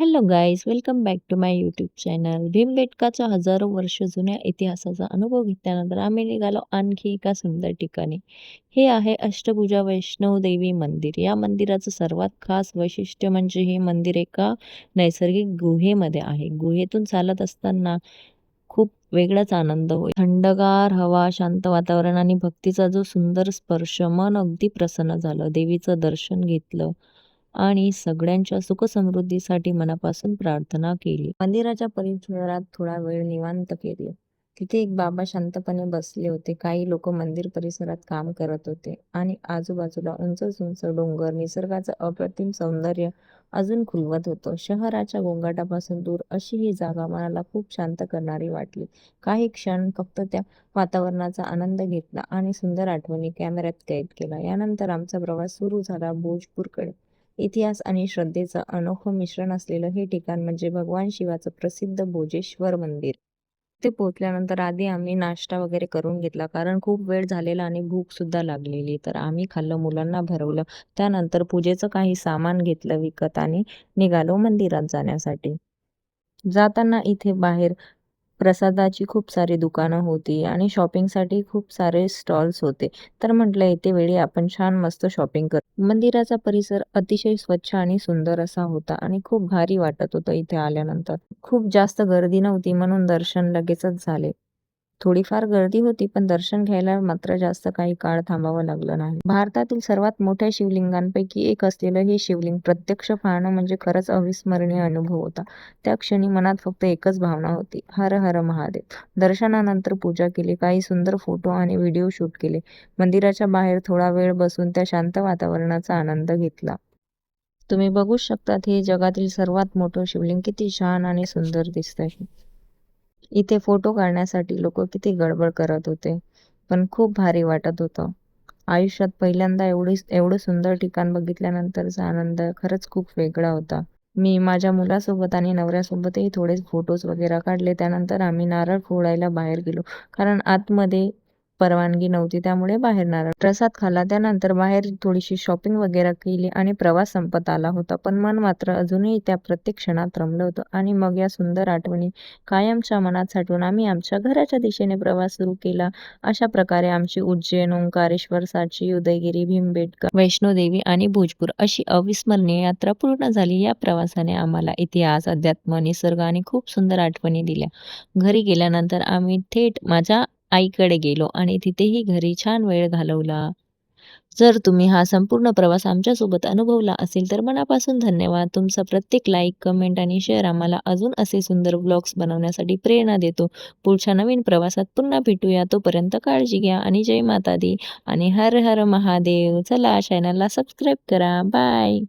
Hello guys, welcome back to my YouTube channel. भीमबेटकाचा हजारो वर्ष जुन्या इतिहासाचा अनुभव घेतल्यानंतर आम्ही निघालो आणखी एका सुंदर ठिकाणी. हे आहे अष्टभुजा वैष्णव देवी मंदिर. या मंदिराचं सर्वात खास वैशिष्ट्य म्हणजे हे मंदिर एका नैसर्गिक गुहेमध्ये आहे. गुहेतून चालत असताना खूप वेगळाच आनंद होईल. थंडगार हवा, शांत वातावरण आणि भक्तीचा जो सुंदर स्पर्श, मन अगदी प्रसन्न झालं. देवीचं दर्शन घेतलं आणि सगळ्यांच्या सुखसमृद्धीसाठी मनापासून प्रार्थना केली. मंदिराच्या परिसरात थोडा वेळ निवांत केले. तिथे एक बाबा शांतपणे बसले होते. काही लोक मंदिर परिसरात काम करत होते आणि आजूबाजूला उंच उंच डोंगर, निसर्गाचं अप्रतिम सौंदर्य अजून खुलवत होतं. शहराच्या गोंगाटापासून दूर अशी ही जागा मनाला खूप शांत करणारी वाटली. काही क्षण फक्त त्या वातावरणाचा आनंद घेतला आणि सुंदर आठवणी कॅमेऱ्यात कैद केला. यानंतर आमचा प्रवास सुरू झाला भोजपूरकडे. इतिहास आणि श्रद्धेचं अनोखं मिश्रण असलेलं हे ठिकाण म्हणजे भगवान शिवाचं प्रसिद्ध भोजेश्वर मंदिर. ते पोहोचल्यानंतर आधी आम्ही नाश्ता वगैरे करून घेतला, कारण खूप वेळ झालेला आणि भूक सुद्धा लागलेली. तर आम्ही खाल्लं, मुलांना भरवलं. त्यानंतर पूजेचं काही सामान घेतलं विकत आणि निघालो मंदिरात जाण्यासाठी. जाताना इथे बाहेर प्रसादाची खूप सारी दुकानं होती आणि शॉपिंगसाठी खूप सारे स्टॉल्स होते. तर म्हटलं येते वेळी आपण छान मस्त शॉपिंग करू. मंदिराचा परिसर अतिशय स्वच्छ आणि सुंदर असा होता आणि खूप भारी वाटत होतं इथे आल्यानंतर. खूप जास्त गर्दी नव्हती म्हणून दर्शन लगेचच झाले. थोडीफार गर्दी होती, पण दर्शन घ्यायला मात्र जास्त काही काळ थांबावं लागलं नाही. भारतातील सर्वात मोठ्या शिवलिंगांपैकी एक असलेलं हे शिवलिंग प्रत्यक्ष पाहणं म्हणजे खरंच अविस्मरणीय अनुभव होता. त्या क्षणी मनात फक्त एकच भावना होती, हर हर महादेव. दर्शनानंतर पूजा केली, काही सुंदर फोटो आणि व्हिडिओ शूट केले. मंदिराच्या बाहेर थोडा वेळ बसून त्या शांत वातावरणाचा आनंद घेतला. तुम्ही बघू शकतात, हे जगातील सर्वात मोठं शिवलिंग किती छान आणि सुंदर दिसतंय. इथे फोटो काढण्यासाठी लोक किती गडबड करत होते, पण खूप भारी वाटत होतं. आयुष्यात पहिल्यांदा एवढं सुंदर ठिकाण बघितल्यानंतरचा आनंद खरंच खूप वेगळा होता. मी माझ्या मुलासोबत आणि नवऱ्यासोबतही थोडे फोटोज वगैरे काढले. त्यानंतर आम्ही नारळ फोडायला बाहेर गेलो, कारण आतमध्ये परवानगी नव्हती, त्यामुळे बाहेर नारळ प्रसाद खाल्ला. त्यानंतर बाहेर थोडीशी शॉपिंग वगैरे केली आणि प्रवास संपत आला होता, पण मन मात्र अजूनही त्या प्रत्येक क्षणात रमलं होतं. आणि मग या सुंदर आठवणी कायमच्या मनात साठवून आम्ही आमच्या घराच्या दिशेने प्रवास सुरू केला. अशा प्रकारे आमची उज्जैन, ओंकारेश्वर, साची, उदयगिरी, भीमबेटका, वैष्णोदेवी आणि भोजपूर अशी अविस्मरणीय यात्रा पूर्ण झाली. या प्रवासाने आम्हाला इतिहास, अध्यात्म, निसर्ग आणि खूप सुंदर आठवणी दिल्या. घरी गेल्यानंतर आम्ही थेट माझ्या आईकडे गेलो आणि तिथेही घरी छान वेळ घालवला. जर तुम्ही हा संपूर्ण प्रवास आमच्यासोबत अनुभवला असेल तर मनापासून धन्यवाद. तुमचा प्रत्येक लाईक, कमेंट आणि शेअर आम्हाला अजून असे सुंदर व्लॉग्स बनवण्यासाठी प्रेरणा देतो. पुढच्या नवीन प्रवासात पुन्हा भेटूया. तोपर्यंत काळजी घ्या आणि जय माता दी आणि हर हर महादेव. चला, चॅनलला सबस्क्राईब करा. बाय.